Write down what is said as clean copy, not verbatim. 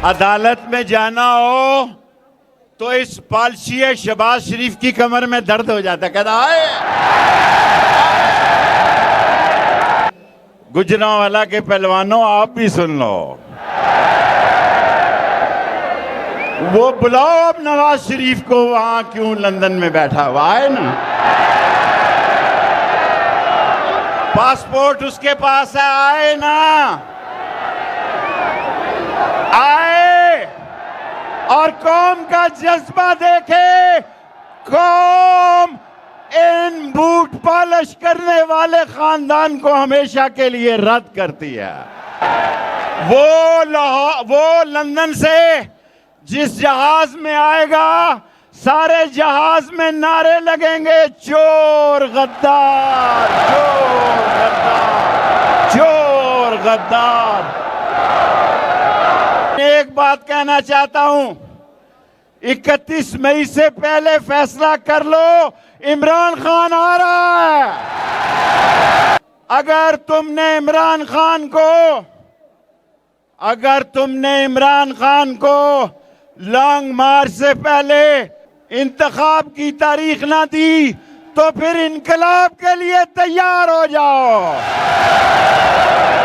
अदालत में जाना हो तो इस पॉलिसी शहबाज शरीफ की कमर में दर्द हो जाता, कहता है गुजरांवाला के पहलवानों आप भी सुन लो, वो बुलाओ अब नवाज शरीफ को, वहां क्यों लंदन में बैठा हुआ है ना, पासपोर्ट उसके पास है, आए ना, आए और कौम का जज्बा देखे। कौम इन बूट पॉलिश करने वाले खानदान को हमेशा के लिए रद्द करती है। वो लंदन से जिस जहाज में आएगा, सारे जहाज में नारे लगेंगे, चोर गद्दार, चोर गद्दार, चोर गद्दार। एक बात कहना चाहता हूं, 31 मई से पहले फैसला कर लो, इमरान खान आ रहा है। अगर तुमने इमरान खान को लॉन्ग मार्च से पहले इंतखाब की तारीख ना दी तो फिर इनकलाब के लिए तैयार हो जाओ।